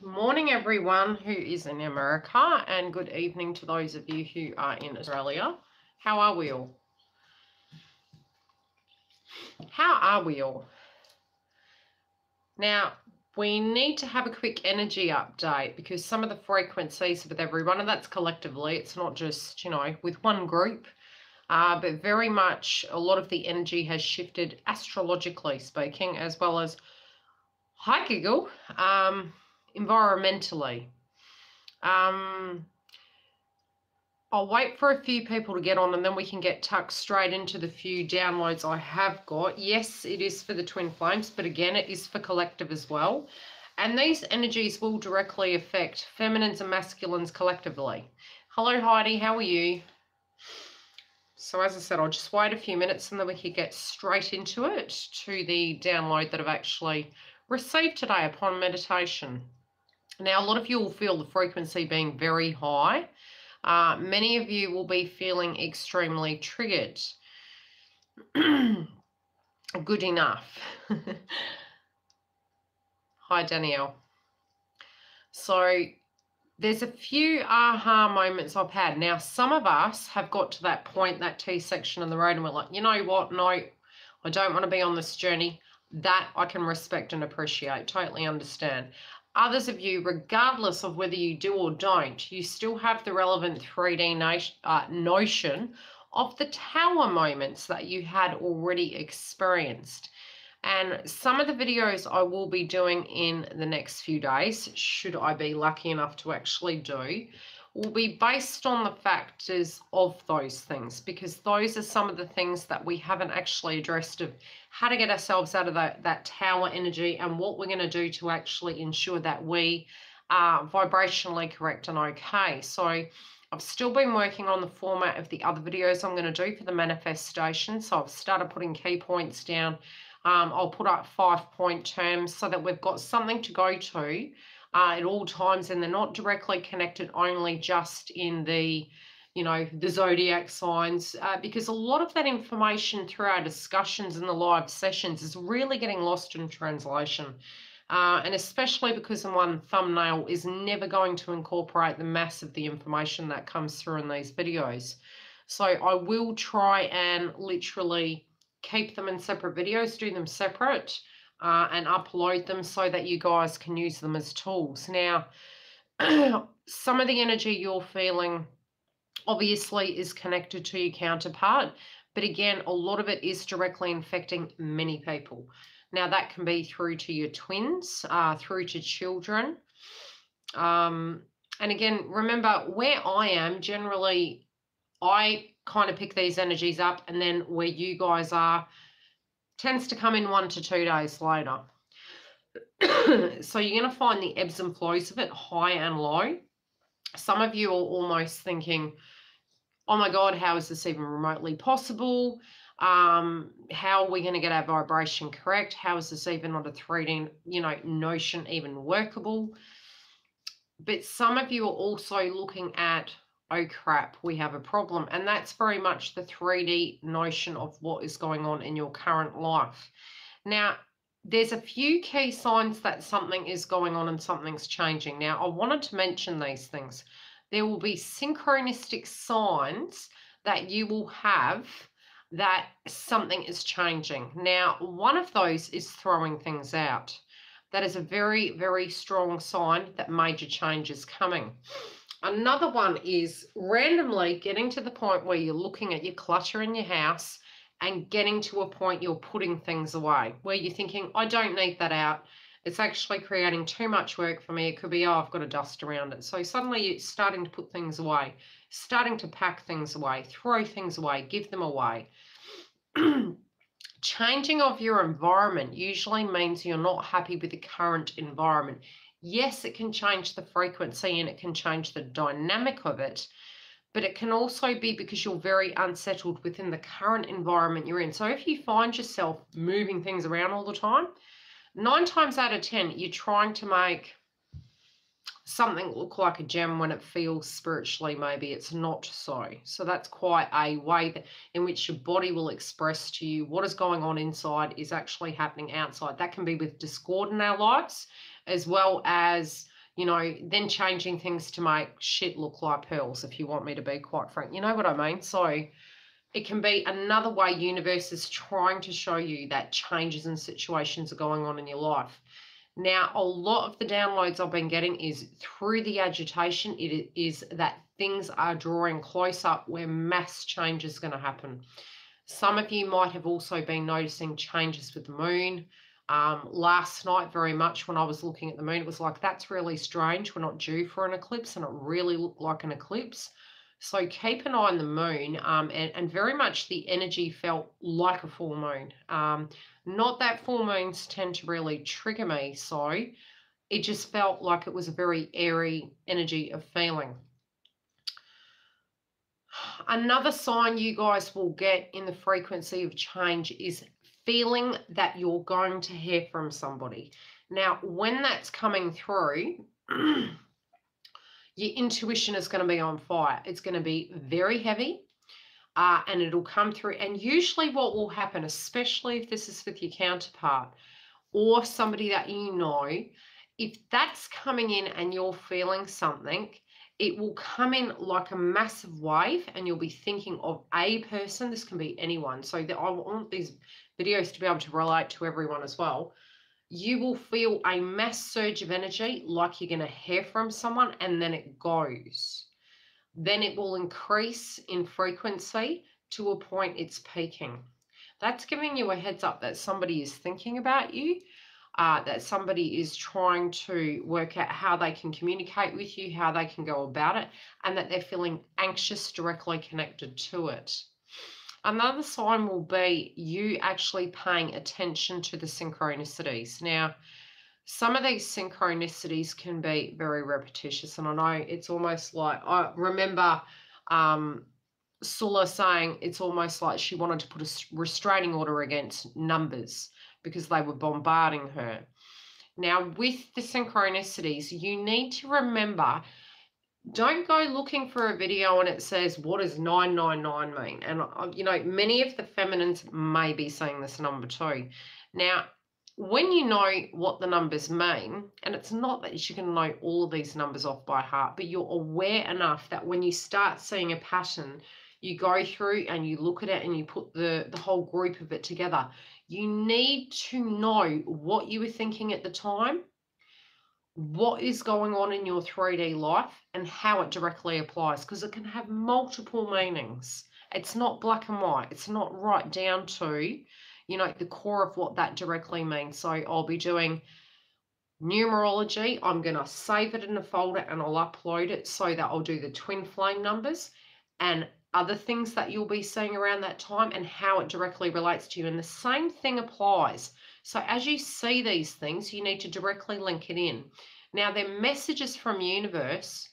Morning, everyone who is in America, and good evening to those of you who are in Australia. How are we all? How are we all? Now, we need to have a quick energy update because some of the frequencies with everyone, and that's collectively, it's not just, with one group, but very much a lot of the energy has shifted astrologically speaking, as well as, hi Giggle, environmentally. I'll wait for a few people to get on and then we can get tucked straight into the few downloads I have got. Yes, it is for the twin flames, but again, it is for collective as well. And these energies will directly affect feminines and masculines collectively. Hello, Heidi. How are you? So as I said, I'll just wait a few minutes and then we can get straight into it, to the download that I've actually received today upon meditation. Now, a lot of you will feel the frequency being very high. Many of you will be feeling extremely triggered. Good enough. Hi, Danielle. So there's a few aha moments I've had. Now, some of us have got to that point, that T section in the road, and we're like, you know what? No, I don't want to be on this journey. That I can respect and appreciate. Totally understand. Others of you, regardless of whether you do or don't, you still have the relevant 3D notion of the tower moments that you had already experienced. And some of the videos I will be doing in the next few days, should I be lucky enough to actually do, will be based on the factors of those things, because those are some of the things that we haven't actually addressed, of how to get ourselves out of that tower energy and what we're going to do to actually ensure that we are vibrationally correct and okay. So I've still been working on the format of the other videos I'm going to do for the manifestation. So I've started putting key points down. I'll put up 5-point terms so that we've got something to go to at all times, and they're not directly connected only just in the, the zodiac signs, because a lot of that information through our discussions in the live sessions is really getting lost in translation. And especially because the one thumbnail is never going to incorporate the mass of the information that comes through in these videos. So I will try and literally keep them in separate videos, do them separate, and upload them so that you guys can use them as tools. Now, some of the energy you're feeling obviously is connected to your counterpart, but again, a lot of it is directly infecting many people. Now, that can be through to your twins, through to children. And again, remember, where I am, generally, I kind of pick these energies up, and then where you guys are tends to come in 1 to 2 days later. So you're going to find the ebbs and flows of it, high and low. Some of you are almost thinking, oh my God, how is this even remotely possible? How are we going to get our vibration correct? How is this even not a 3D, notion even workable? But some of you are also looking at, oh crap, we have a problem. And that's very much the 3D notion of what is going on in your current life. Now, there's a few key signs that something is going on and something's changing. Now, I wanted to mention these things. There will be synchronistic signs that you will have that something is changing. Now, one of those is throwing things out. That is a very, very strong sign that major change is coming. Another one is randomly getting to the point where you're looking at your clutter in your house and getting to a point you're putting things away, where you're thinking, I don't need that out. It's actually creating too much work for me. It could be, oh, I've got to dust around it. So suddenly you're starting to put things away, starting to pack things away, throw things away, give them away. Changing of your environment usually means you're not happy with the current environment. Yes, it can change the frequency and it can change the dynamic of it, but it can also be because you're very unsettled within the current environment you're in. So if you find yourself moving things around all the time, 9 times out of 10, you're trying to make something look like a gem when it feels spiritually maybe it's not so. So that's quite a way in which your body will express to you what is going on inside is actually happening outside. That can be with discord in our lives, as well as, then changing things to make shit look like pearls, if you want me to be quite frank. You know what I mean? So it can be another way universe is trying to show you that changes and situations are going on in your life. Now, a lot of the downloads I've been getting is through the agitation. It is that things are drawing close up where mass change is going to happen. Some of you might have also been noticing changes with the moon. Last night, very much when I was looking at the moon, it was like, that's really strange. We're not due for an eclipse, and it really looked like an eclipse. So keep an eye on the moon, and very much the energy felt like a full moon. Not that full moons tend to really trigger me, so it just felt like it was a very airy energy of feeling. Another sign you guys will get in the frequency of change is feeling that you're going to hear from somebody. Now, when that's coming through, your intuition is going to be on fire. It's going to be very heavy, and it'll come through. And usually what will happen, especially if this is with your counterpart or somebody that you know, if that's coming in and you're feeling something, it will come in like a massive wave, and you'll be thinking of a person. This can be anyone. So I want these videos to be able to relate to everyone as well. You will feel a mass surge of energy like you're going to hear from someone, and then it goes. Then it will increase in frequency to a point it's peaking. That's giving you a heads up that somebody is thinking about you, that somebody is trying to work out how they can communicate with you, how they can go about it, and that they're feeling anxious directly connected to it. Another sign will be you actually paying attention to the synchronicities. Now, some of these synchronicities can be very repetitious, and I know it's almost like, I remember Sula saying it's almost like she wanted to put a restraining order against numbers because they were bombarding her. Now, with the synchronicities, you need to remember, don't go looking for a video and it says, what does 999 mean? And, many of the feminines may be saying this number too. Now, when you know what the numbers mean, and it's not that you can know all of these numbers off by heart, but you're aware enough that when you start seeing a pattern, you go through and you look at it and you put the whole group of it together. You need to know what you were thinking at the time, what is going on in your 3D life, and how it directly applies, because it can have multiple meanings. It's not black and white. It's not right down to, the core of what that directly means. So I'll be doing numerology. I'm going to save it in a folder and I'll upload it so that I'll do the twin flame numbers and other things that you'll be seeing around that time and how it directly relates to you. And the same thing applies. So as you see these things, you need to directly link it in. Now, they're messages from universe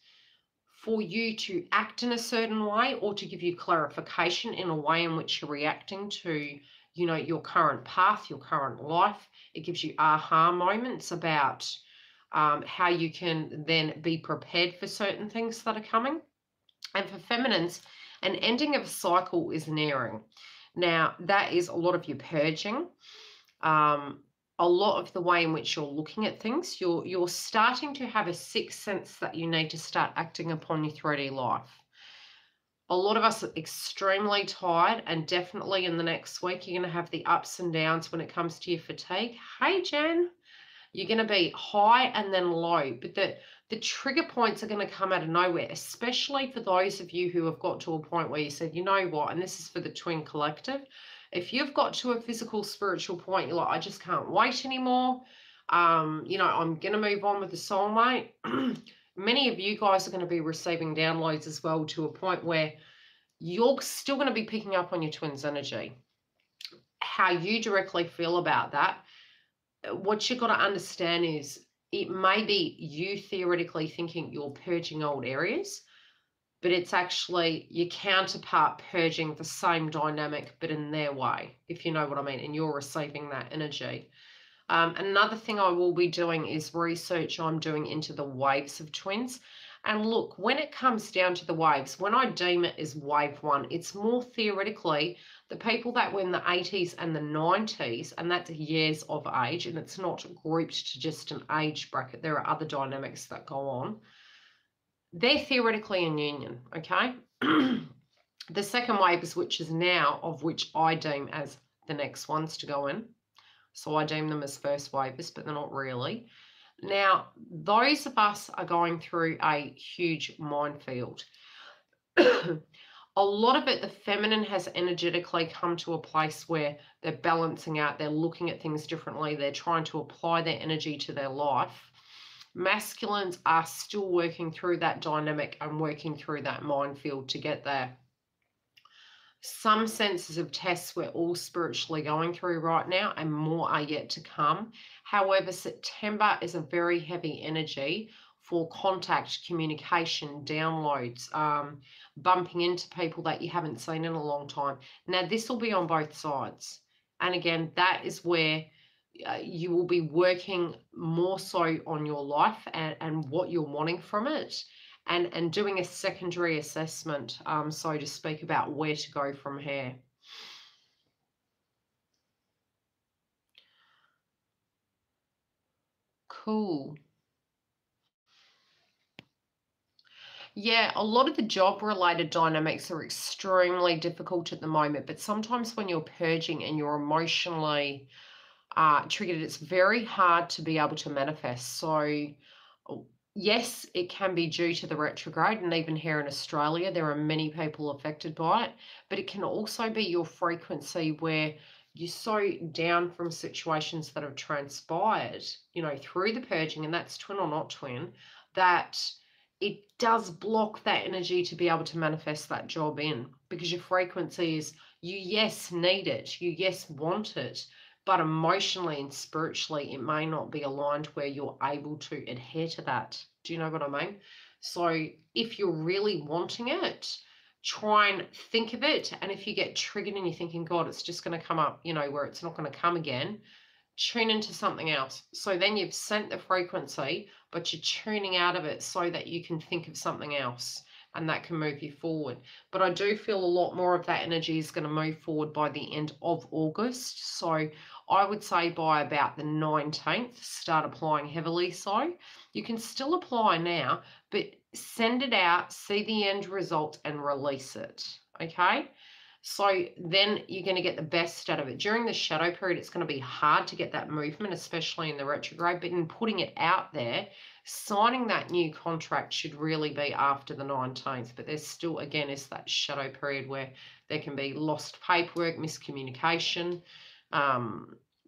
for you to act in a certain way or to give you clarification in a way in which you're reacting to, your current path, your current life. It gives you aha moments about how you can then be prepared for certain things that are coming. And for feminines, an ending of a cycle is nearing. Now, that is a lot of your purging, a lot of the way in which you're looking at things. You're starting to have a sixth sense that you need to start acting upon your 3D life. A lot of us are extremely tired, and definitely in the next week, you're going to have the ups and downs when it comes to your fatigue. Hey, Jen, you're going to be high and then low, but the trigger points are going to come out of nowhere, especially for those of you who have got to a point where you said, you know what, and this is for the twin collective, if you've got to a physical, spiritual point, you're like, I just can't wait anymore. I'm going to move on with the soulmate. Many of you guys are going to be receiving downloads as well to a point where you're still going to be picking up on your twin's energy. How you directly feel about that, what you've got to understand is it may be you theoretically thinking you're purging old areas, but it's actually your counterpart purging the same dynamic, but in their way, if you know what I mean, and you're receiving that energy. Another thing I will be doing is research I'm doing into the waves of twins. And look, when it comes down to the waves, when I deem it as wave one, it's more theoretically The people that were in the 80s and the 90s, and that's years of age, and it's not grouped to just an age bracket. There are other dynamics that go on. They're theoretically in union, okay? The second wave is which is now, of which I deem as the next ones to go in. So I deem them as first wavers, but they're not really. Now, those of us are going through a huge minefield. A lot of it, the feminine has energetically come to a place where they're balancing out, they're looking at things differently, they're trying to apply their energy to their life. Masculines are still working through that dynamic and working through that minefield to get there. Some senses of tests we're all spiritually going through right now, and more are yet to come. However, September is a very heavy energy for contact, communication, downloads, bumping into people that you haven't seen in a long time. Now, this will be on both sides. And again, that is where you will be working more so on your life and what you're wanting from it. And doing a secondary assessment, so to speak, about where to go from here. Cool. Yeah, a lot of the job-related dynamics are extremely difficult at the moment, but sometimes when you're purging and you're emotionally triggered, it's very hard to be able to manifest. So yes, it can be due to the retrograde, and even here in Australia, there are many people affected by it, but it can also be your frequency where you're so down from situations that have transpired, you know, through the purging, and that's twin or not twin, that it does block that energy to be able to manifest that job in, because your frequency is, you yes need it, you yes want it, but emotionally and spiritually, it may not be aligned where you're able to adhere to that. Do you know what I mean? So if you're really wanting it, try and think of it. And if you get triggered and you're thinking, God, it's just going to come up, you know, where it's not going to come again, tune into something else. So then you've sent the frequency, but you're tuning out of it so that you can think of something else, and that can move you forward. But I do feel a lot more of that energy is going to move forward by the end of August. So I would say by about the 19th, start applying heavily. So you can still apply now, but send it out, see the end result, and release it. Okay? So then you're going to get the best out of it. During the shadow period, it's going to be hard to get that movement, especially in the retrograde, but in putting it out there, signing that new contract should really be after the 19th. But there's still, again, is that shadow period where there can be lost paperwork, miscommunication,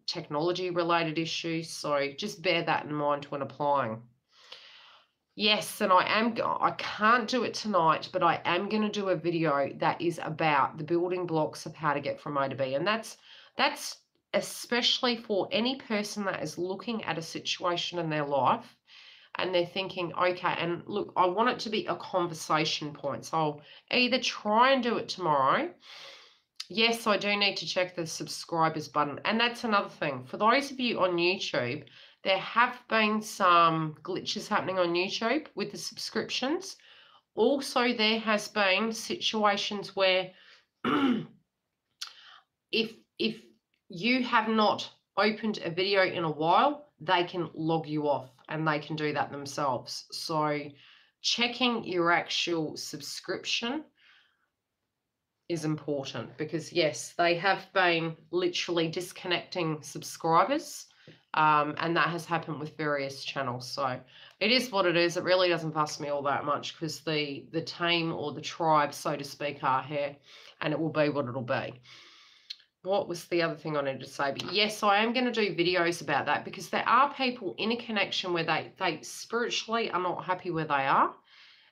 technology-related issues. So just bear that in mind when applying. Yes, and I can't do it tonight, but I am going to do a video that is about the building blocks of how to get from A to B. And that's especially for any person that is looking at a situation in their life and they're thinking, okay, and look, I want it to be a conversation point. So I'll either try and do it tomorrow. Yes, I do need to check the subscribers button. And that's another thing. For those of you on YouTube, there have been some glitches happening on YouTube with the subscriptions. Also, there has been situations where if you have not opened a video in a while, they can log you off, and they can do that themselves. So checking your actual subscription is important, because yes, they have been literally disconnecting subscribers, and that has happened with various channels. So it is what it is. It really doesn't fuss me all that much, because the team or the tribe, so to speak, are here, and it will be what it'll be. What was the other thing I needed to say? But yes, I am going to do videos about that, because there are people in a connection where they spiritually are not happy where they are,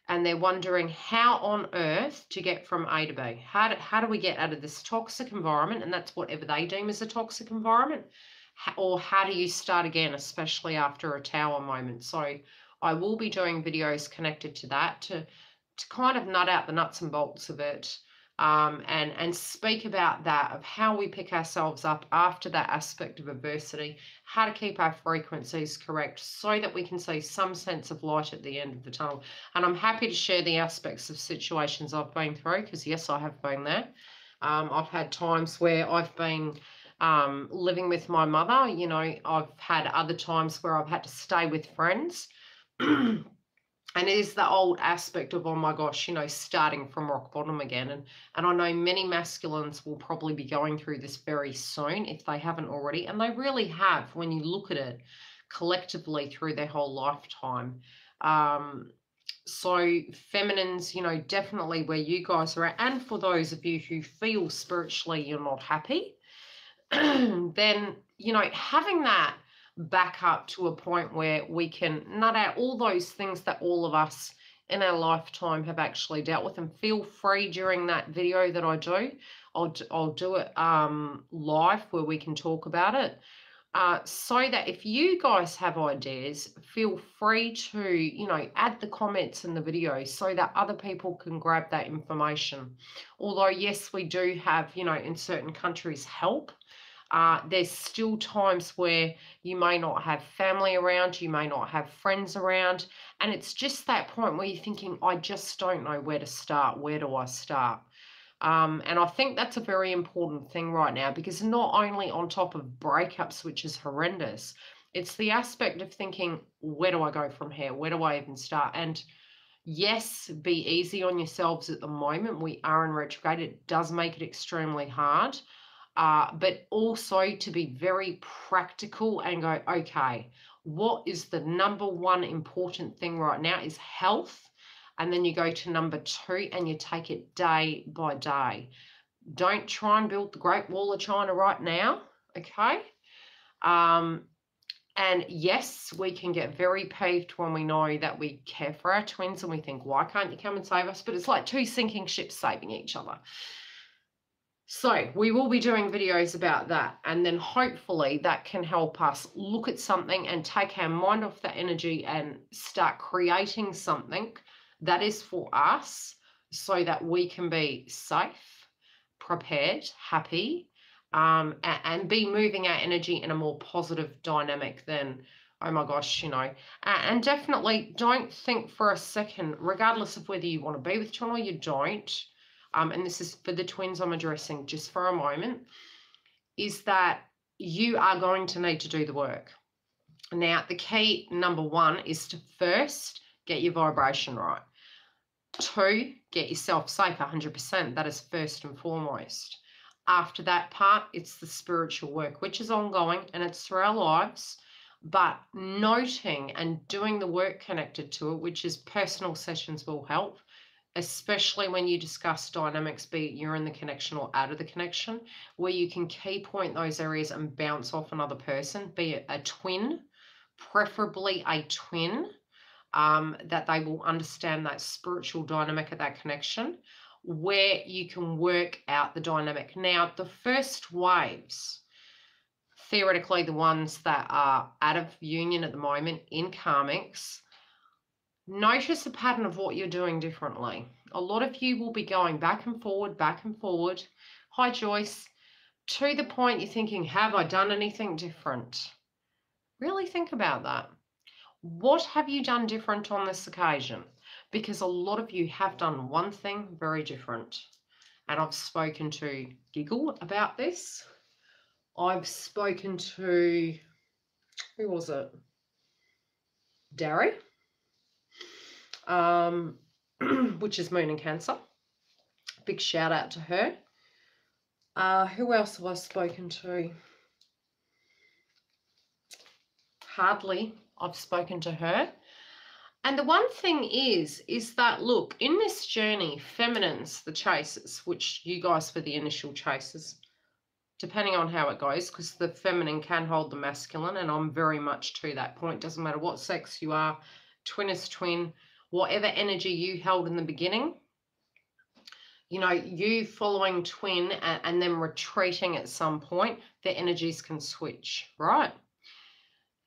and they're wondering how on earth to get from A to B. How do we get out of this toxic environment? And that's whatever they deem as a toxic environment. Or how do you start again, especially after a tower moment? So I will be doing videos connected to that to kind of nut out the nuts and bolts of it, and speak about that, of how we pick ourselves up after that aspect of adversity, how to keep our frequencies correct so that we can see some sense of light at the end of the tunnel. And I'm happy to share the aspects of situations I've been through, because yes, I have been there. I've had times where I've been living with my mother. You know, I've had other times where I've had to stay with friends. And it is the old aspect of, oh my gosh, you know, starting from rock bottom again. And I know many masculines will probably be going through this very soon if they haven't already. And they really have when you look at it collectively through their whole lifetime. So feminines, you know, definitely where you guys are at. And for those of you who feel spiritually you're not happy, then, you know, having that back up to a point where we can nut out all those things that all of us in our lifetime have actually dealt with, and feel free during that video that I do. I'll do it live where we can talk about it. So that if you guys have ideas, feel free to, you know, add the comments in the video so that other people can grab that information. Although, yes, we do have, you know, in certain countries help. There's still times where you may not have family around, you may not have friends around, and it's just that point where you're thinking, I just don't know where to start. Where do I start? And I think that's a very important thing right now, because not only on top of breakups, which is horrendous, it's the aspect of thinking, where do I go from here? Where do I even start? And yes, be easy on yourselves at the moment. We are in retrograde. It does make it extremely hard. But also to be very practical and go, okay, what is the number one important thing right now is health. And then you go to number 2 and you take it day by day. Don't try and build the Great Wall of China right now, okay? And yes, we can get very peeved when we know that we care for our twins and we think, why can't you come and save us? But it's like 2 sinking ships saving each other. So we will be doing videos about that, and then hopefully that can help us look at something and take our mind off that energy and start creating something that is for us, so that we can be safe, prepared, happy, and be moving our energy in a more positive dynamic than, oh my gosh, you know. And definitely don't think for a second, regardless of whether you want to be with twin or you don't, and this is for the twins I'm addressing just for a moment, is that you are going to need to do the work. Now, the key, number 1, is to first get your vibration right. 2, get yourself safe 100%. That is first and foremost. After that part, it's the spiritual work, which is ongoing and it's through our lives. But noting and doing the work connected to it, which is personal sessions, will help, especially when you discuss dynamics, be it you're in the connection or out of the connection, where you can key point those areas and bounce off another person, be it a twin, preferably a twin, that they will understand that spiritual dynamic of that connection, where you can work out the dynamic. Now, the first waves, theoretically the ones that are out of union at the moment in karmics, notice a pattern of what you're doing differently. A lot of you will be going back and forward, back and forward. Hi, Joyce. To the point you're thinking, have I done anything different? Really think about that. What have you done different on this occasion? Because a lot of you have done one thing very different. And I've spoken to Giggle about this. I've spoken to, who was it? Darry. Which is Moon and Cancer. Big shout out to her. Who else have I spoken to? Hardly. I've spoken to her. And the one thing is that, look, in this journey, feminines, the chasers, which you guys were the initial chasers, depending on how it goes, because the feminine can hold the masculine, and I'm very much to that point. Doesn't matter what sex you are, twin is twin, whatever energy you held in the beginning, you know, you following twin and then retreating at some point, the energies can switch, right?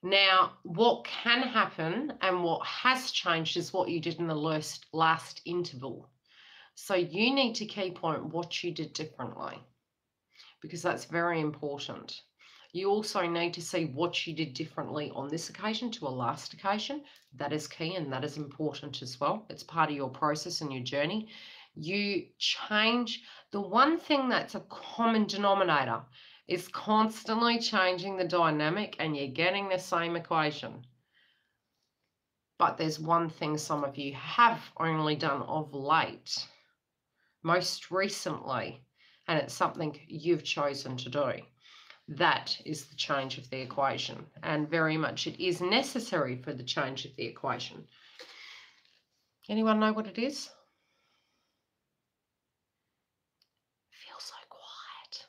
Now, what can happen and what has changed is what you did in the last interval. So you need to keep on what you did differently, because that's very important. You also need to see what you did differently on this occasion to a last occasion. That is key and that is important as well. It's part of your process and your journey. You change. The one thing that's a common denominator is constantly changing the dynamic, and you're getting the same equation. But there's one thing some of you have only done of late, most recently, and it's something you've chosen to do. That is the change of the equation, and very much it is necessary for the change of the equation. Anyone know what it is? Feels so quiet.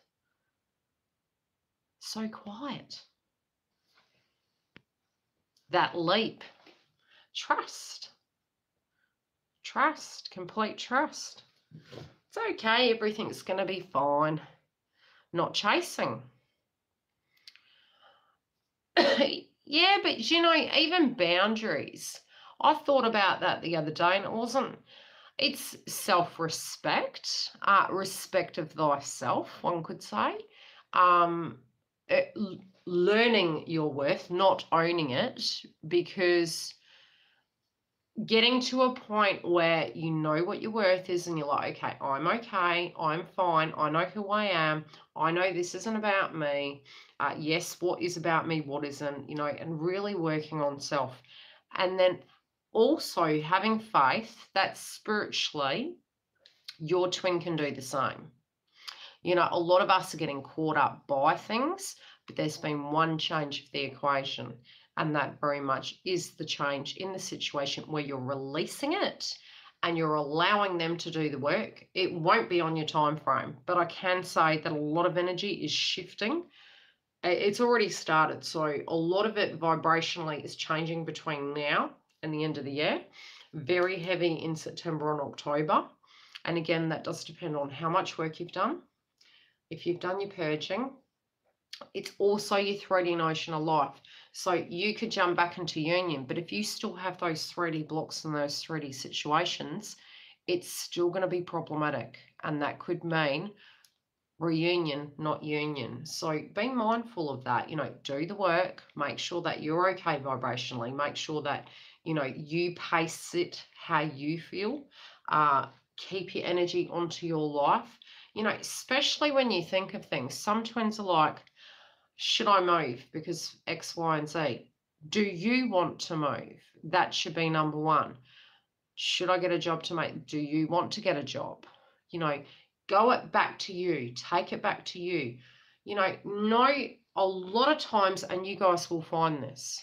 So quiet. That leap. Trust. Trust. Complete trust. It's okay. Everything's going to be fine. Not chasing. Yeah, but you know, even boundaries. I thought about that the other day, and it wasn't. It's self-respect, respect of thyself, one could say. Learning your worth, not owning it, because getting to a point where you know what your worth is and you're like, okay, I'm fine, I know who I am, I know this isn't about me. Yes, what is about me, what isn't, you know, and really working on self. And then also having faith that spiritually your twin can do the same. You know, a lot of us are getting caught up by things, but there's been one change of the equation, and that very much is the change in the situation where you're releasing it and you're allowing them to do the work. It won't be on your time frame, but I can say that a lot of energy is shifting. It's already started, so a lot of it vibrationally is changing between now and the end of the year. Very heavy in September and October. And again, that does depend on how much work you've done. If you've done your purging, it's also your 3D notion of life. So you could jump back into union, but if you still have those 3D blocks and those 3D situations, it's still going to be problematic. And that could mean reunion, not union. So be mindful of that. You know, do the work, make sure that you're okay vibrationally, make sure that, you know, you pace it how you feel. Keep your energy onto your life. You know, especially when you think of things, some twins are like, should I move because X, Y, and Z? Do you want to move? That should be number one. Should I get a job to make? Do you want to get a job? You know, go it back to you. Take it back to you. You know, a lot of times, and you guys will find this,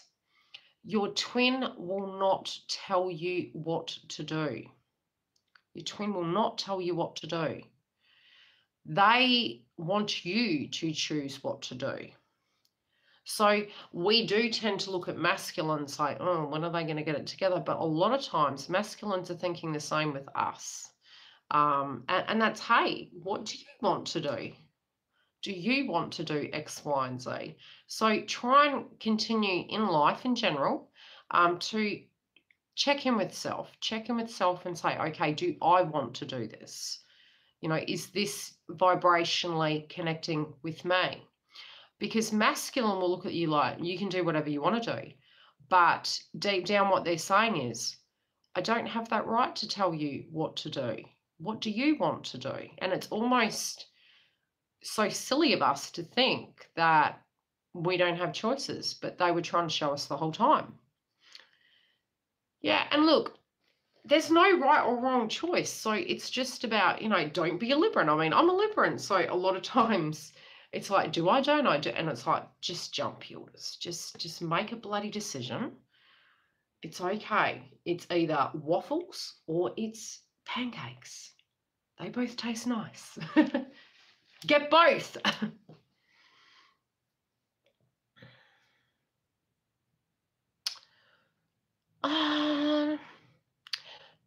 your twin will not tell you what to do. Your twin will not tell you what to do. They want you to choose what to do. So we do tend to look at masculine and say, oh, when are they going to get it together? But a lot of times masculines are thinking the same with us. And that's, hey, what do you want to do? Do you want to do X, Y, and Z? So try and continue in life in general to check in with self and say, okay, do I want to do this? You know, is this vibrationally connecting with me? Because masculine will look at you like you can do whatever you want to do. But deep down what they're saying is, I don't have that right to tell you what to do. What do you want to do? And it's almost so silly of us to think that we don't have choices, but they were trying to show us the whole time. Yeah, and look, there's no right or wrong choice. So it's just about, you know, don't be a Libran. I mean, I'm a Libran, so a lot of times it's like, do I, don't I? And it's like, just jump, Yildiz. Just make a bloody decision. It's okay. It's either waffles or it's pancakes. They both taste nice. Get both.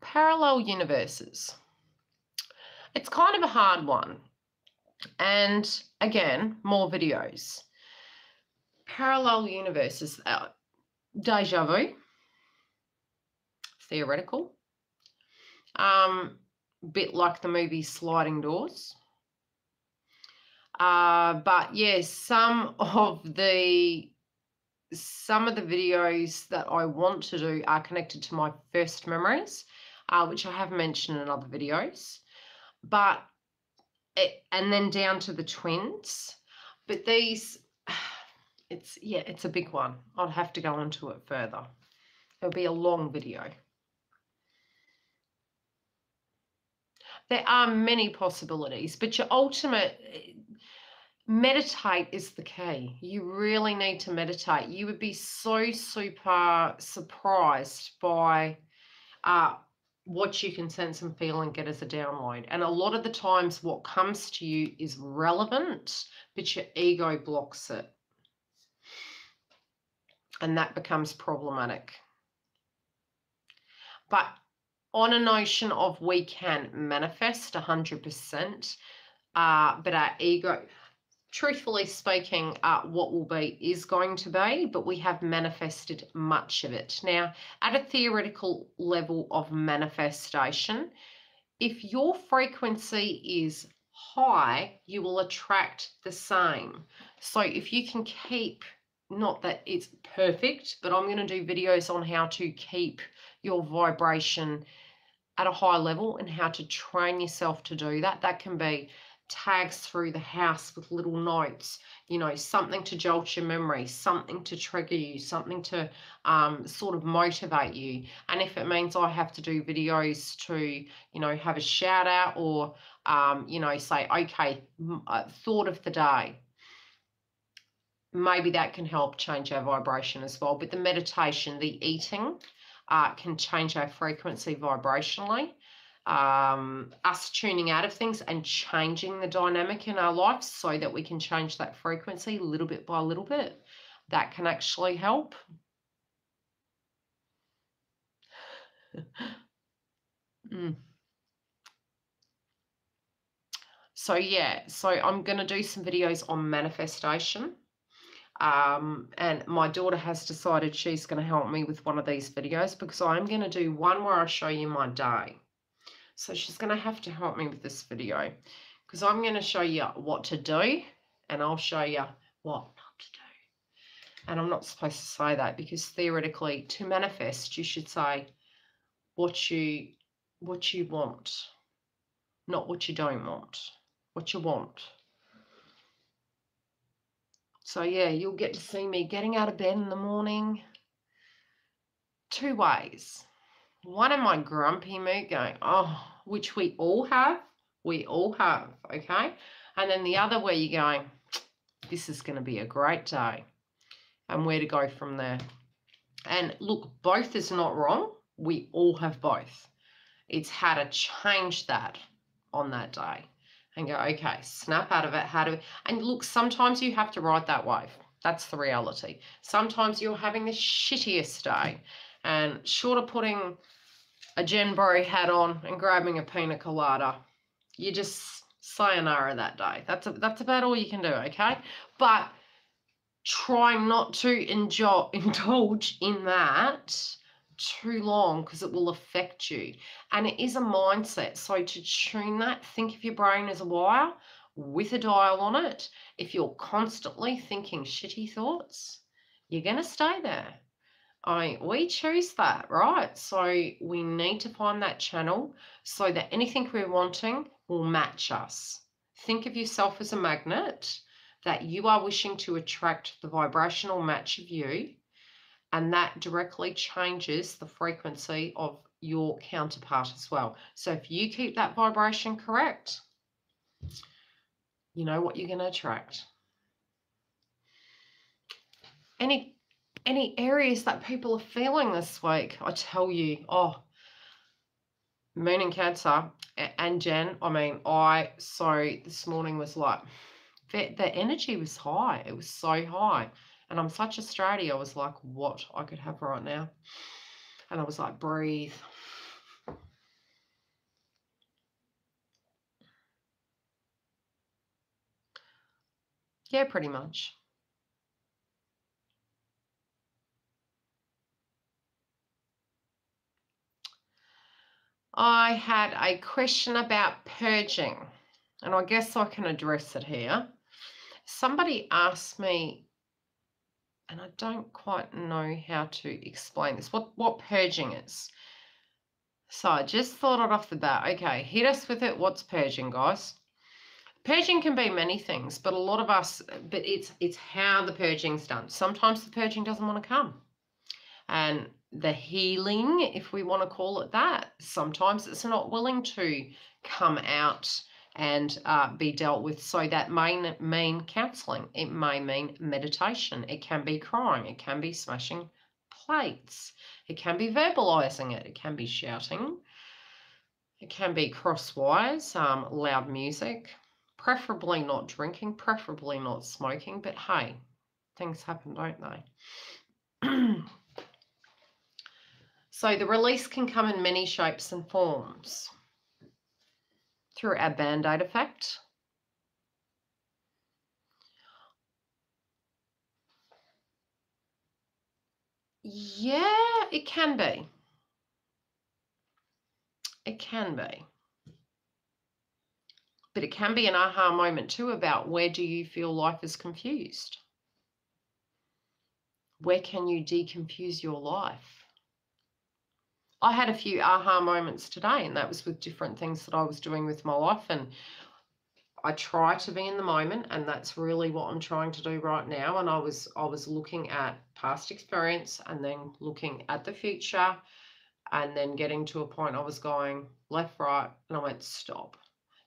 Parallel universes. It's kind of a hard one. And again, more videos. Parallel universes. Deja vu. Theoretical. Bit like the movie Sliding Doors. But yes, some of the videos that I want to do are connected to my first memories, which I have mentioned in other videos. But and then down to the twins. But these, it's a big one. I'd have to go into it further. It'll be a long video. There are many possibilities, but your ultimate, meditate is the key. You really need to meditate. You would be so super surprised by what you can sense and feel and get as a download. And a lot of the times what comes to you is relevant, but your ego blocks it. And that becomes problematic. But on a notion of we can manifest 100%, but our ego, truthfully speaking, what will be is going to be, but we have manifested much of it. Now, at a theoretical level of manifestation, if your frequency is high, you will attract the same. So if you can keep, not that it's perfect, but I'm going to do videos on how to keep your vibration at a high level and how to train yourself to do that. That can be tags through the house with little notes, something to jolt your memory, something to trigger you, something to sort of motivate you. And if it means I have to do videos to, have a shout out or, say, okay, thought of the day, maybe that can help change our vibration as well. But the meditation, the eating, can change our frequency vibrationally. Us tuning out of things and changing the dynamic in our life so that we can change that frequency little bit by little bit. That can actually help. So I'm going to do some videos on manifestation. And my daughter has decided she's going to help me with one of these videos because I'm going to do one where I show you my day. So she's going to have to help me with this video because I'm going to show you what to do and I'll show you what not to do. And I'm not supposed to say that because theoretically to manifest, you should say what you want, not what you don't want, what you want. So yeah, you'll get to see me getting out of bed in the morning 2 ways. One in my grumpy mood going, oh, which we all have, okay? And then the other where you're going, this is going to be a great day, and where to go from there. And look, both is not wrong. We all have both. It's how to change that on that day and go, okay, snap out of it. And look, sometimes you have to ride that wave. That's the reality. Sometimes you're having the shittiest day, and short of putting a Jen Bro hat on and grabbing a pina colada, you just sayonara that day. That's about all you can do, okay? But try not to indulge in that too long because it will affect you. And it is a mindset. So to tune that, think of your brain as a wire with a dial on it. If you're constantly thinking shitty thoughts, you're going to stay there. We choose that, right? So we need to find that channel so that anything we're wanting will match us. Think of yourself as a magnet that you are wishing to attract the vibrational match of you, and that directly changes the frequency of your counterpart as well. So if you keep that vibration correct, you know what you're going to attract. Any areas that people are feeling this week, I tell you, Moon in Cancer and Jen, this morning was like, the energy was high. It was so high. And I'm such a straighty. I was like, what I could have right now. And I was like, breathe. Yeah, pretty much. I had a question about purging, and I guess I can address it here. Somebody asked me, and I don't quite know how to explain this, what purging is. So I just thought it off the bat. Okay, hit us with it. What's purging, guys? Purging can be many things, but a lot of us, but it's how the purging's done. Sometimes the purging doesn't want to come. And the healing, if we want to call it that, sometimes it's not willing to come out and be dealt with. So that may mean counseling. It may mean meditation. It can be crying. It can be smashing plates. It can be verbalizing it. It can be shouting. It can be crosswise, loud music, preferably not drinking, preferably not smoking, but hey, things happen, don't they? So the release can come in many shapes and forms. Through our Band-Aid effect. Yeah, it can be. It can be. But it can be an aha moment too about where do you feel life is confused? Where can you deconfuse your life? I had a few aha moments today, and that was with different things that I was doing with my life. And I try to be in the moment, and that's really what I'm trying to do right now. And I was looking at past experience and then looking at the future, and then getting to a point I was going left, right, and I went, stop.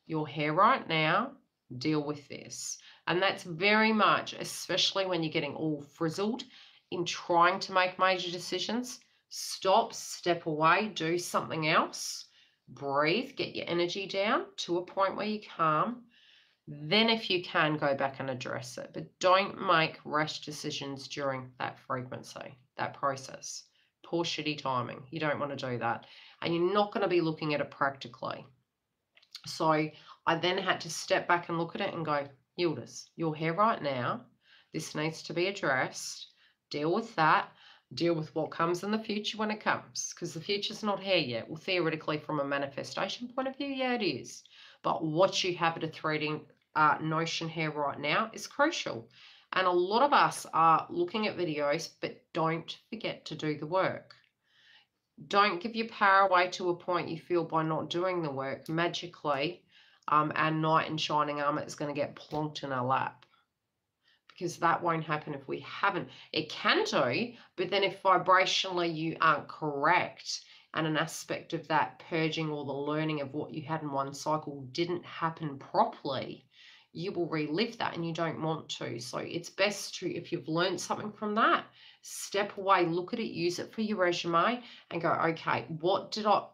You're here right now, deal with this. And that's very much, especially when you're getting all frizzled in trying to make major decisions, stop, step away, do something else, breathe, get your energy down to a point where you're calm. Then if you can, go back and address it. But don't make rash decisions during that frequency, that process. Poor shitty timing. You don't want to do that. And you're not going to be looking at it practically. So I then had to step back and look at it and go, Yildiz, you're here right now. This needs to be addressed. Deal with that. Deal with what comes in the future when it comes, because the future's not here yet. Well, theoretically, from a manifestation point of view, yeah, it is. But what you have at a 3D notion here right now is crucial. And a lot of us are looking at videos, but don't forget to do the work. Don't give your power away to a point you feel by not doing the work. Magically, our knight in shining armor is going to get plonked in our lap. Because that won't happen if we haven't. It can do, but then if vibrationally you aren't correct and an aspect of that purging or the learning of what you had in one cycle didn't happen properly, you will relive that and you don't want to. So it's best to, if you've learned something from that, step away, look at it, use it for your resume and go, okay,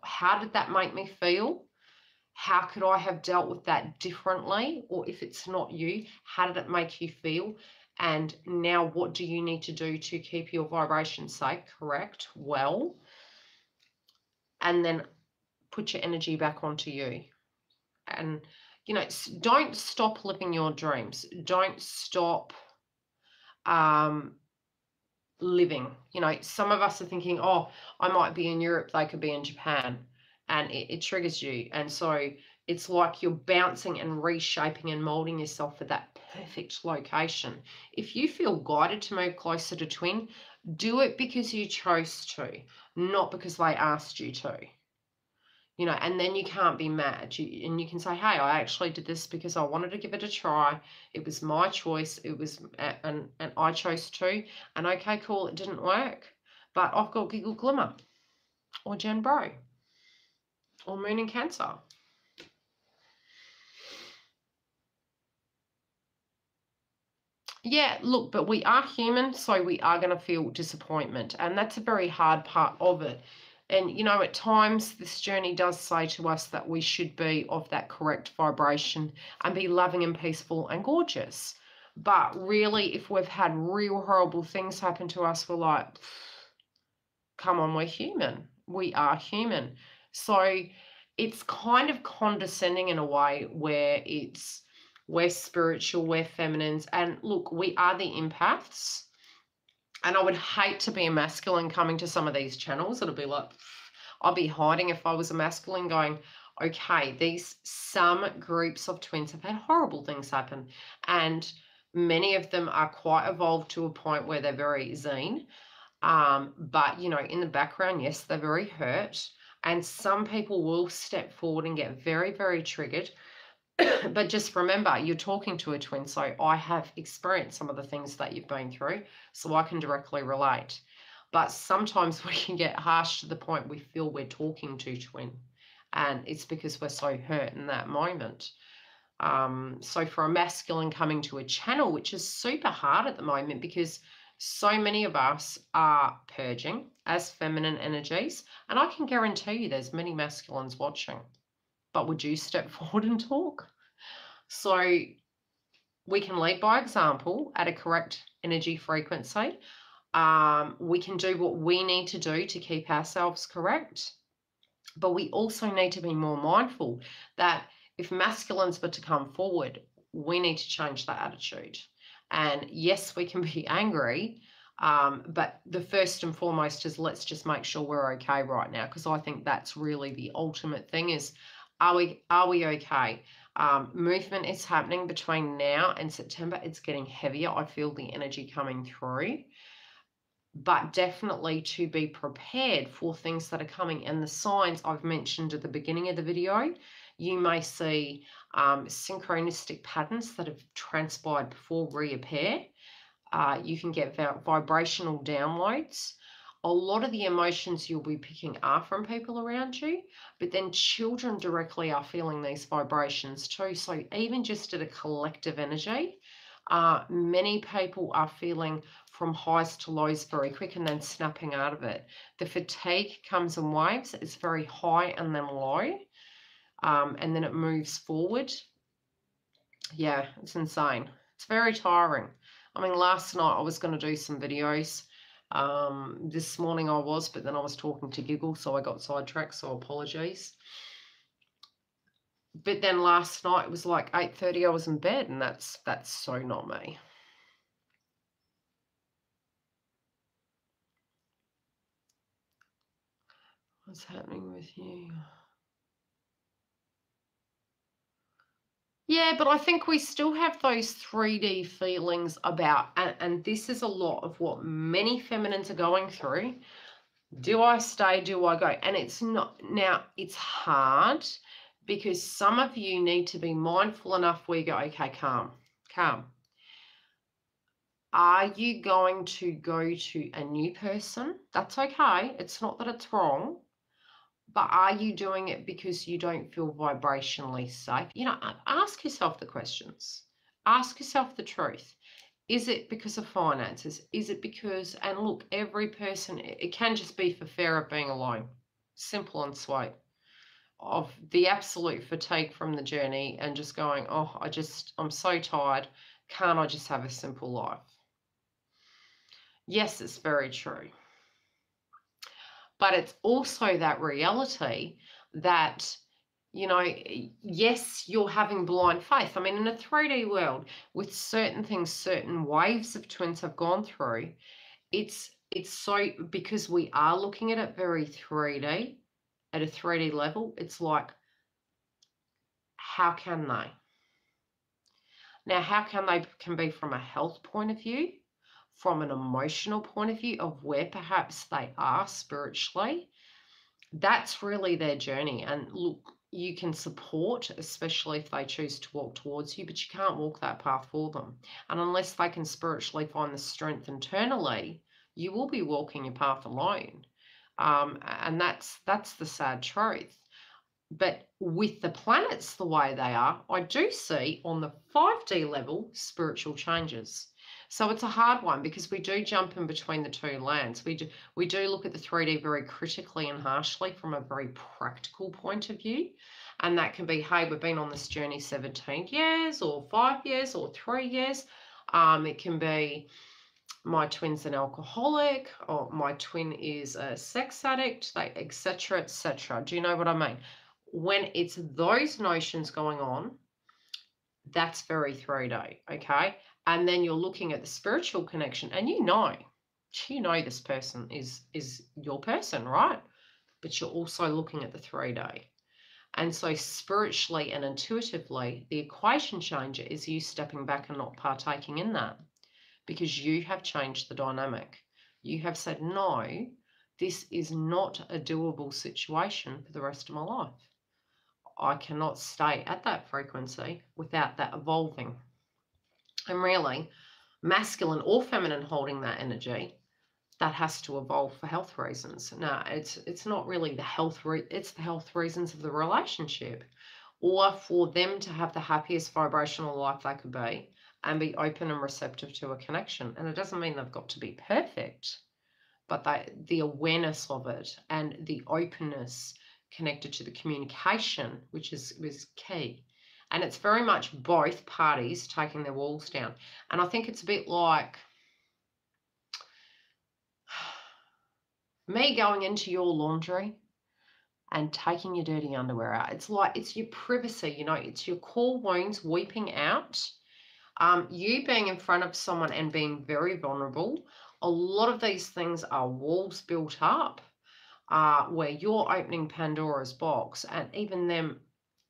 how did that make me feel? How could I have dealt with that differently? Or if it's not you, how did it make you feel? And now what do you need to do to keep your vibration safe, correct, well? And then put your energy back onto you. And, don't stop living your dreams. Don't stop living. Some of us are thinking, oh, I might be in Europe, they could be in Japan. And it triggers you. And so it's like you're bouncing and reshaping and molding yourself for that perfect location. If you feel guided to move closer to twin, do it because you chose to, not because they asked you to. And then you can't be mad. And you can say, hey, I actually did this because I wanted to give it a try. It was my choice. It was, and I chose to. And okay, cool, it didn't work. But I've got Giggle Glimmer or Jen Bro or Moon in Cancer. Yeah, look, but we are human, so we are going to feel disappointment. And that's a very hard part of it. And, at times this journey does say to us that we should be of that correct vibration and be loving and peaceful and gorgeous. But really, if we've had real horrible things happen to us, we're like, come on, we're human. We are human. So it's kind of condescending in a way where we're spiritual, we're feminines. And look, we are the empaths. And I would hate to be a masculine coming to some of these channels. It'll be like, I'll be hiding if I was a masculine going, okay, some groups of twins have had horrible things happen. And many of them are quite evolved to a point where they're very zen. But, in the background, yes, they're very hurt. And some people will step forward and get very, very triggered. But just remember, you're talking to a twin, so I have experienced some of the things that you've been through, so I can directly relate. But sometimes we can get harsh to the point we feel we're talking to twin, and it's because we're so hurt in that moment. So for a masculine coming to a channel, which is super hard at the moment because so many of us are purging as feminine energies, and I can guarantee you there's many masculines watching. But would you step forward and talk? So we can lead by example at a correct energy frequency. We can do what we need to do to keep ourselves correct. But we also need to be more mindful that if masculines were to come forward, we need to change that attitude. And yes, we can be angry, but the first and foremost is let's just make sure we're okay right now, because I think that's really the ultimate thing is, are we okay? Movement is happening between now and September. It's getting heavier. I feel the energy coming through. But definitely to be prepared for things that are coming. And the signs I've mentioned at the beginning of the video, you may see synchronistic patterns that have transpired before reappear. You can get vibrational downloads. A lot of the emotions you'll be picking are from people around you, but then children directly are feeling these vibrations too. So even just at a collective energy, many people are feeling from highs to lows very quick and then snapping out of it. The fatigue comes in waves. It's very high and then low, and then it moves forward. Yeah, it's insane. It's very tiring. I mean, last night I was going to do some videos. This morning I was, but then I was talking to Giggle, so I got sidetracked, so apologies. But then last night it was like 8:30, I was in bed, and that's so not me. What's happening with you? Yeah, but I think we still have those 3D feelings about, and this is a lot of what many feminines are going through. Do I stay? Do I go? And it's not, now it's hard because some of you need to be mindful enough where you go, okay, calm. Are you going to go to a new person? That's okay. It's not that it's wrong. But are you doing it because you don't feel vibrationally safe? You know, ask yourself the questions. Ask yourself the truth. Is it because of finances? Is it because, and look, every person, it can just be for fear of being alone. Simple and sweet. Of the absolute fatigue from the journey and just going, oh, I'm so tired. Can't I just have a simple life? Yes, it's very true. But it's also that reality that, you know, yes, you're having blind faith. I mean, in a 3D world with certain things, certain waves of twins have gone through, it's so, because we are looking at it very 3D, at a 3D level, it's like, how can they? Now, how can they can be from a health point of view, from an emotional point of view of where perhaps they are spiritually. That's really their journey. And look, you can support, especially if they choose to walk towards you, but you can't walk that path for them. And unless they can spiritually find the strength internally, you will be walking your path alone. And that's the sad truth. But with the planets the way they are, I do see on the 5D level spiritual changes. So it's a hard one because we do jump in between the two lands. We do look at the 3D very critically and harshly from a very practical point of view. And that can be, hey, we've been on this journey 17 years or 5 years or 3 years. It can be, my twin's an alcoholic, or my twin is a sex addict, etc., etc. Do you know what I mean? When it's those notions going on, that's very 3D, okay? And then you're looking at the spiritual connection, and you know this person is your person, right? But you're also looking at the 3D. And so spiritually and intuitively, the equation changer is you stepping back and not partaking in that, because you have changed the dynamic. You have said, no, this is not a doable situation for the rest of my life. I cannot stay at that frequency without that evolving. And really, masculine or feminine holding that energy, that has to evolve for health reasons. No, it's not really the health, it's the health reasons of the relationship, or for them to have the happiest vibrational life they could be and be open and receptive to a connection. And it doesn't mean they've got to be perfect, but the awareness of it and the openness connected to the communication, which was key. And it's very much both parties taking their walls down. And I think it's a bit like me going into your laundry and taking your dirty underwear out. It's like, it's your privacy, you know, it's your core wounds weeping out. You being in front of someone and being very vulnerable. A lot of these things are walls built up where you're opening Pandora's box, and even them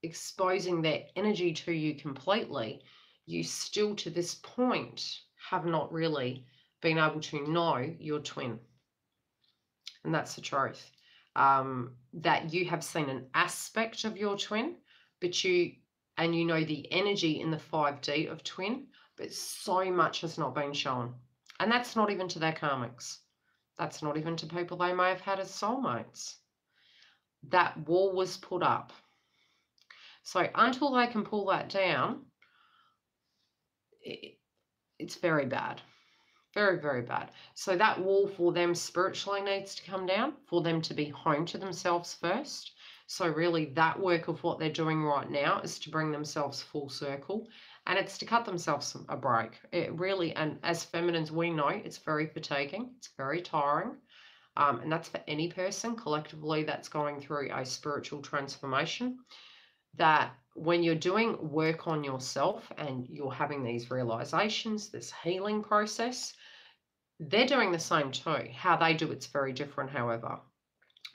exposing their energy to you completely, you still to this point have not really been able to know your twin. And that's the truth. That you have seen an aspect of your twin, but you know the energy in the 5D of twin, but so much has not been shown. And that's not even to their karmics. That's not even to people they may have had as soulmates. That wall was put up. So until they can pull that down, it's very bad. Very, very bad. So that wall for them spiritually needs to come down, for them to be home to themselves first. So really that work of what they're doing right now is to bring themselves full circle, and it's to cut themselves a break. It really, and as feminines, we know it's very fatiguing, it's very tiring. And that's for any person collectively that's going through a spiritual transformation, that when you're doing work on yourself and you're having these realizations, this healing process, they're doing the same too. How they do it's very different, however.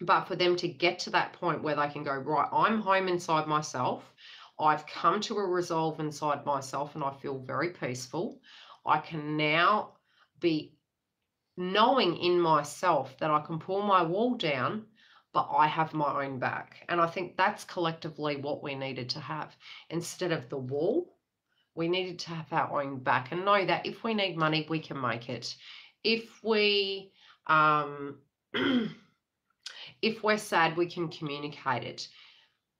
But for them to get to that point where they can go, right, I'm home inside myself. I've come to a resolve inside myself and I feel very peaceful. I can now be knowing in myself that I can pull my wall down, but I have my own back. And I think that's collectively what we needed to have. Instead of the wall, we needed to have our own back and know that if we need money, we can make it. If we if we're sad, we can communicate it.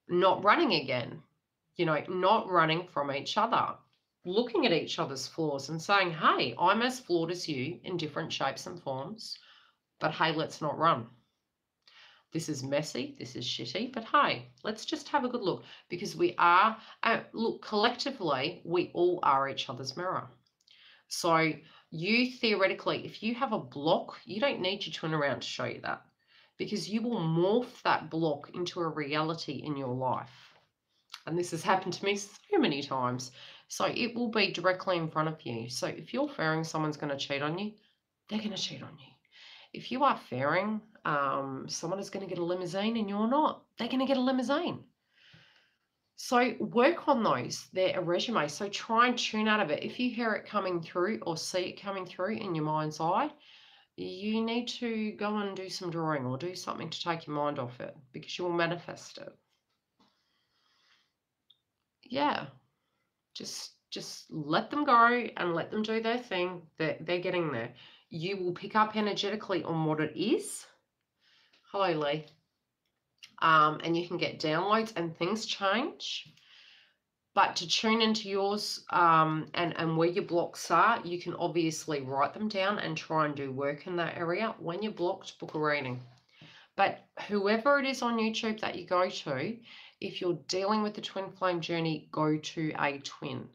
Not running again, you know, not running from each other, looking at each other's flaws and saying, hey, I'm as flawed as you in different shapes and forms, but hey, let's not run. This is messy, this is shitty, but hey, let's just have a good look, because we are, look, collectively, we all are each other's mirror. So you theoretically, if you have a block, you don't need your twin around to show you that, because you will morph that block into a reality in your life. And this has happened to me so many times. So it will be directly in front of you. So if you're fearing someone's going to cheat on you, they're going to cheat on you. If you are fearing someone is going to get a limousine and you're not, they're going to get a limousine. So work on those. They're a resume. So try and tune out of it. If you hear it coming through or see it coming through in your mind's eye, you need to go and do some drawing or do something to take your mind off it, because you will manifest it. Yeah, just let them go and let them do their thing. They're getting there. You will pick up energetically on what it is. Hello, Lee. And you can get downloads and things change. But to tune into yours and where your blocks are, you can obviously write them down and try and do work in that area. When you're blocked, book a reading. But whoever it is on YouTube that you go to, if you're dealing with the twin flame journey, go to a twin.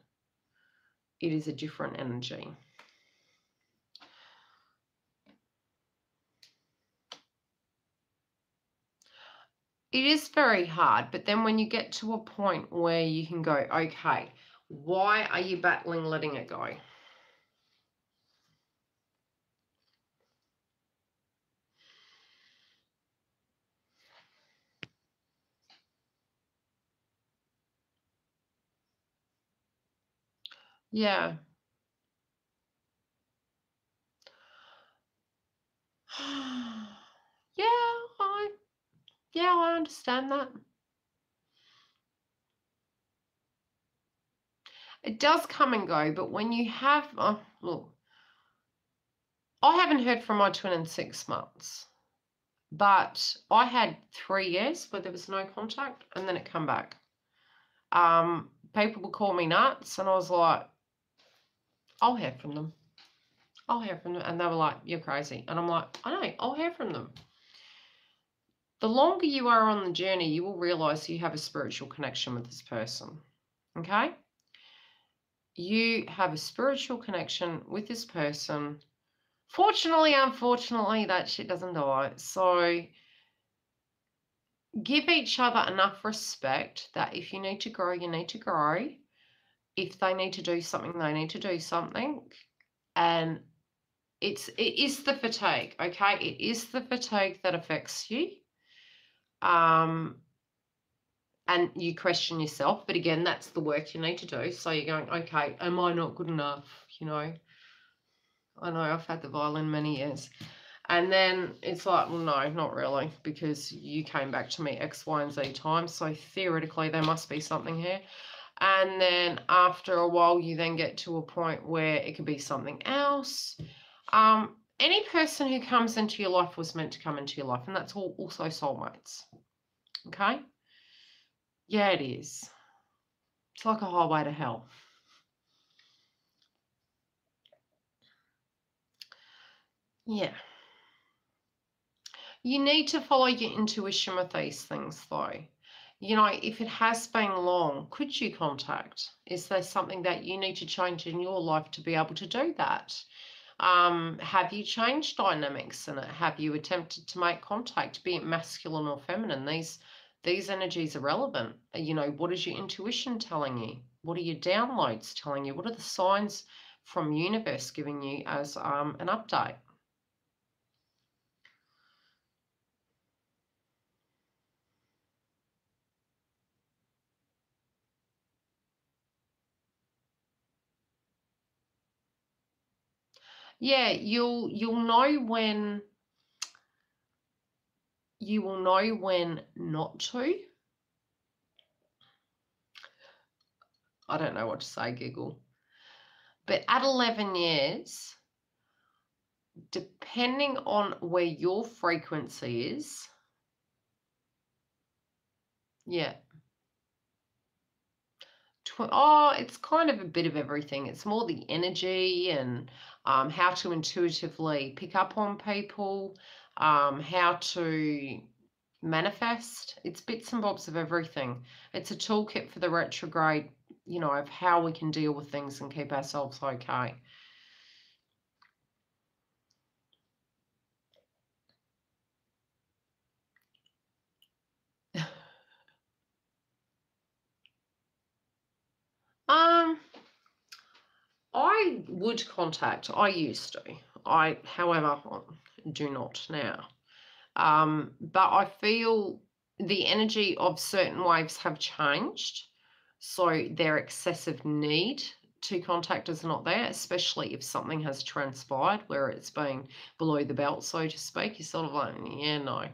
It is a different energy. It is very hard, but then when you get to a point where you can go, okay, why are you battling letting it go? Yeah. I understand that. It does come and go, but when you have, look, I haven't heard from my twin in 6 months, but I had 3 years where there was no contact, and then it come back. People would call me nuts, and I was like, I'll hear from them. I'll hear from them. And they were like, you're crazy. And I'm like, I know, I'll hear from them. The longer you are on the journey, you will realize you have a spiritual connection with this person. Okay? You have a spiritual connection with this person. Fortunately, unfortunately, that shit doesn't die. So give each other enough respect that if you need to grow, you need to grow. If they need to do something, they need to do something. And it is the fatigue, okay? It is the fatigue that affects you. And you question yourself. But again, that's the work you need to do. So you're going, okay, am I not good enough? You know, I know I've had the violin many years. And then it's like, well, no, not really, because you came back to me X, Y, and Z times. So theoretically, there must be something here. And then after a while, you then get to a point where it could be something else. Any person who comes into your life was meant to come into your life, and that's also soulmates. Okay? Yeah, it is. It's like a highway to hell. Yeah. You need to follow your intuition with these things, though. You know, if it has been long, could you contact? Is there something that you need to change in your life to be able to do that? Have you changed dynamics in it? Have you attempted to make contact, be it masculine or feminine? These energies are relevant. You know, what is your intuition telling you? What are your downloads telling you? What are the signs from universe giving you as an update? Yeah, you'll know when you will know when not to. I don't know what to say, giggle. But at 11 years, depending on where your frequency is, yeah. It's kind of a bit of everything. It's more the energy and how to intuitively pick up on people, how to manifest. It's bits and bobs of everything. It's a toolkit for the retrograde, you know, of how we can deal with things and keep ourselves okay. I would contact. I used to. However, do not now. But I feel the energy of certain waves have changed, so their excessive need to contact is not there, especially if something has transpired where it's been below the belt, so to speak. You're sort of like, yeah, no.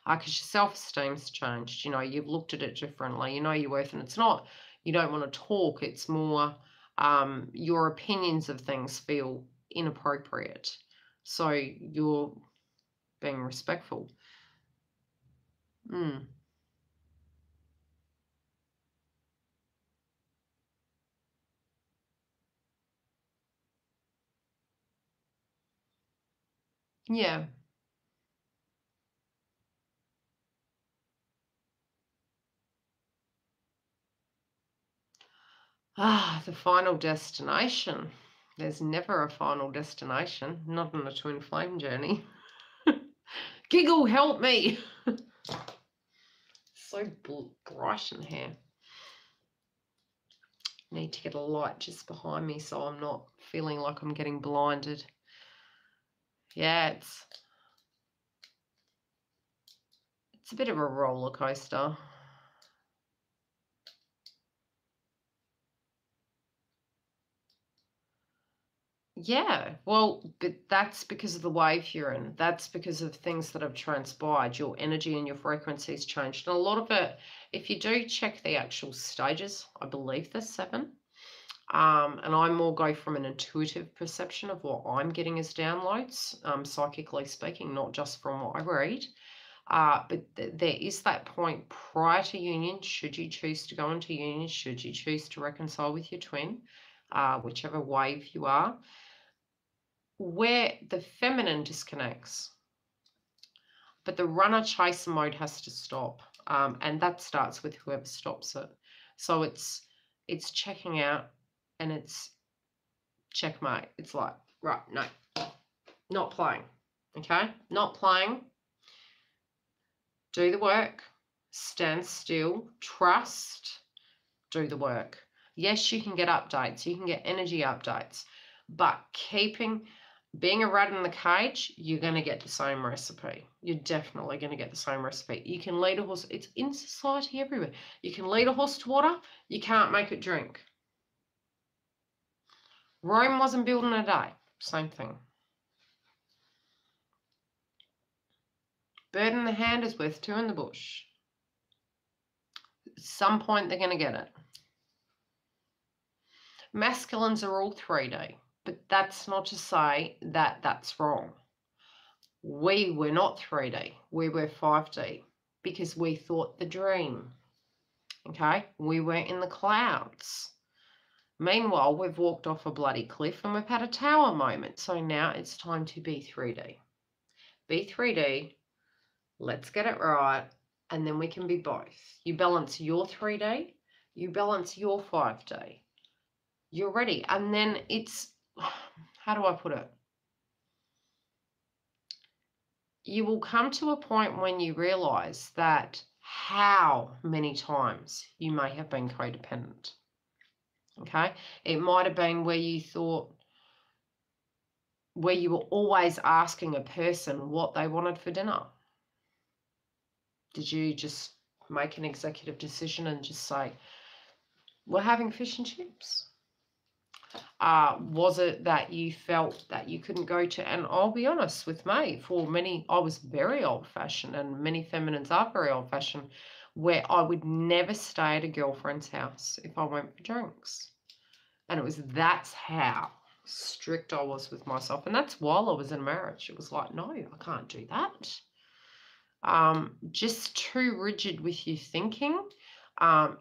Because your self-esteem's changed. You know, you've looked at it differently. You know your worth, and it's not, you don't want to talk. It's more your opinions of things feel inappropriate. So you're being respectful. Mm. Yeah. The final destination. There's never a final destination, not on a twin flame journey. Giggle, help me. So bright in here. Need to get a light just behind me so I'm not feeling like I'm getting blinded. Yeah, it's a bit of a roller coaster. Yeah, well, but that's because of the wave you're in. That's because of things that have transpired. Your energy and your frequency's changed. And a lot of it, if you do check the actual stages, I believe there's 7. And I more go from an intuitive perception of what I'm getting as downloads, psychically speaking, not just from what I read. But there is that point prior to union, should you choose to go into union, should you choose to reconcile with your twin, whichever wave you are, where the feminine disconnects, but the runner chaser mode has to stop, and that starts with whoever stops it. So it's checking out, and it's checkmate. It's like, right, no, not playing. Okay, not playing. Do the work. Stand still. Trust. Do the work. Yes, you can get updates. You can get energy updates, but being a rat in the cage, you're going to get the same recipe. You're definitely going to get the same recipe. You can lead a horse. It's in society everywhere. You can lead a horse to water. You can't make it drink. Rome wasn't built in a day. Same thing. Bird in the hand is worth 2 in the bush. At some point, they're going to get it. Masculines are all 3D, but that's not to say that that's wrong. We were not 3D. We were 5D because we thought the dream. Okay? We were in the clouds. Meanwhile, we've walked off a bloody cliff and we've had a tower moment. So now it's time to be 3D. Be 3D. Let's get it right. And then we can be both. You balance your 3D. You balance your 5D. You're ready. And then it's, how do I put it? You will come to a point when you realize that how many times you may have been codependent. Okay? It might have been where you were always asking a person what they wanted for dinner. Did you just make an executive decision and just say, we're having fish and chips? Was it that you felt that you couldn't go to, and I'll be honest with me, for many, I was very old-fashioned, and many feminines are very old-fashioned, where I would never stay at a girlfriend's house if I went for drinks. And that's how strict I was with myself. And that's while I was in marriage. It was like, no, I can't do that. Just too rigid with your thinking,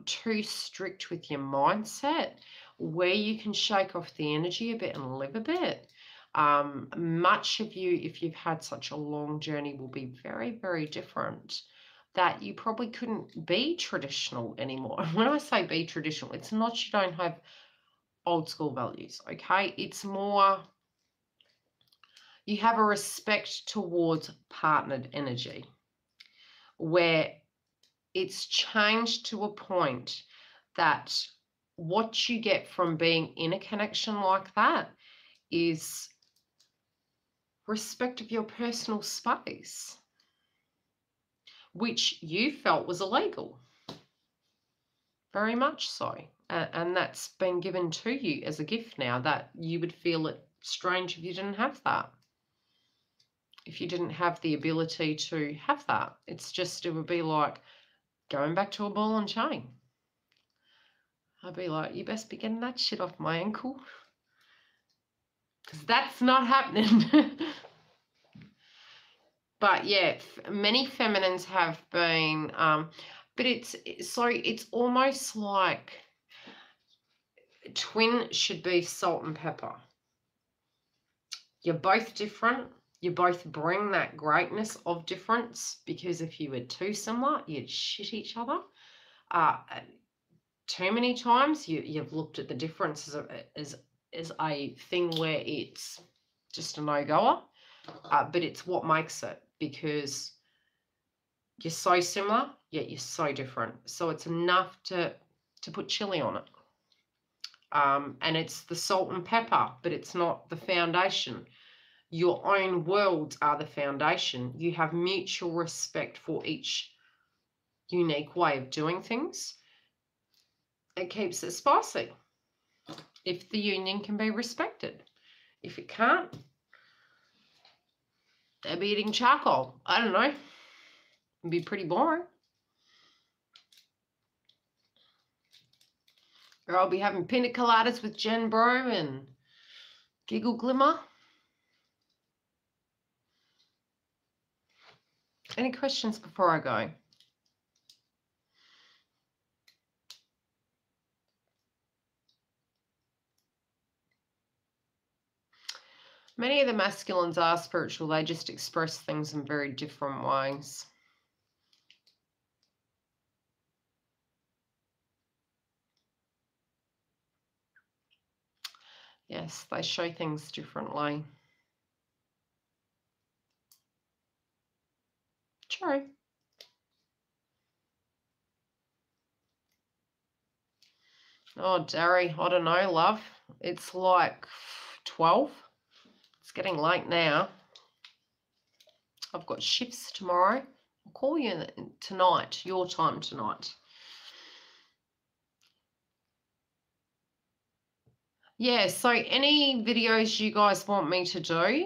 too strict with your mindset, where you can shake off the energy a bit and live a bit. Much of you, if you've had such a long journey, will be very, very different, that you probably couldn't be traditional anymore. When I say be traditional, it's not you don't have old school values, okay? It's more you have a respect towards partnered energy, where it's changed to a point that what you get from being in a connection like that is respect of your personal space, which you felt was illegal. Very much so. And that's been given to you as a gift now, that you would feel it strange if you didn't have that. If you didn't have the ability to have that. It would be like going back to a ball and chain. I'd be like, you best be getting that shit off my ankle, because that's not happening. But yeah, many feminines have been, but it's almost like twin should be salt and pepper. You're both different. You both bring that greatness of difference, because if you were too similar, you'd shit each other. Too many times you've looked at the difference as a thing where it's just a no-goer, but it's what makes it, because you're so similar, yet you're so different. So it's enough to put chili on it. And it's the salt and pepper, but it's not the foundation. Your own worlds are the foundation. You have mutual respect for each unique way of doing things. It keeps it spicy if the union can be respected. If it can't, they'll be eating charcoal. I don't know. It'd be pretty boring. Or I'll be having pina coladas with Jen Bro and Giggle Glimmer. Any questions before I go? Many of the masculines are spiritual. They just express things in very different ways. Yes, they show things differently. True. Oh, Derry, I don't know, love. It's like 12. It's getting late now. I've got shifts tomorrow. I'll call you tonight, your time tonight. Yeah, so any videos you guys want me to do,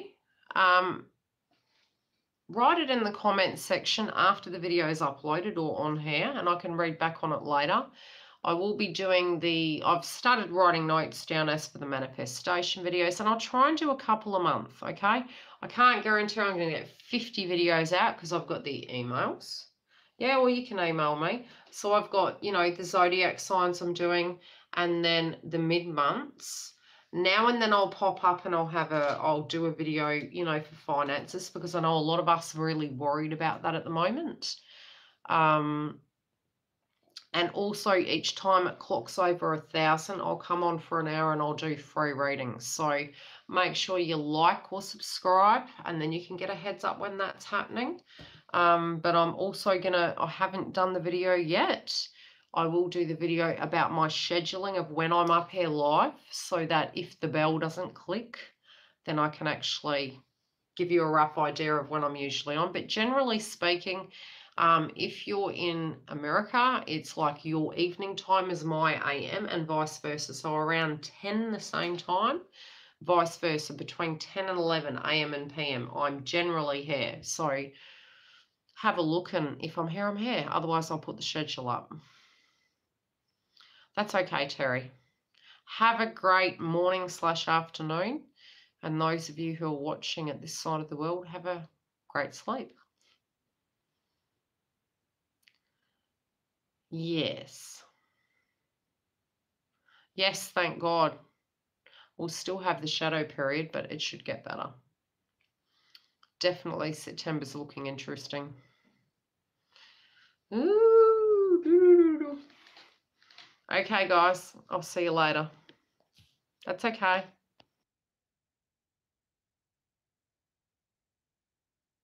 write it in the comments section after the video is uploaded or on here, and I can read back on it later. I will be doing I've started writing notes down as for the manifestation videos, and I'll try and do a couple a month, okay? I can't guarantee I'm going to get 50 videos out because I've got the emails. Yeah, well, you can email me. So I've got, the zodiac signs I'm doing, and then the mid-months. Now and then I'll pop up and I'll do a video, for finances, because I know a lot of us are really worried about that at the moment. And also each time it clocks over 1,000, I'll come on for an hour and I'll do free readings. So make sure you like or subscribe, and then you can get a heads up when that's happening. But I'm also I haven't done the video yet. I will do the video about my scheduling of when I'm up here live, so that if the bell doesn't click, then I can actually give you a rough idea of when I'm usually on. But generally speaking, if you're in America, it's like your evening time is my AM and vice versa. So around 10 the same time, vice versa, between 10 and 11 AM and PM, I'm generally here. So have a look, and if I'm here, I'm here. Otherwise, I'll put the schedule up. That's okay, Terry. Have a great morning/afternoon. And those of you who are watching at this side of the world, have a great sleep. Yes. Yes, thank God. We'll still have the shadow period, but it should get better. Definitely September's looking interesting. Ooh. Okay, guys. I'll see you later. That's okay.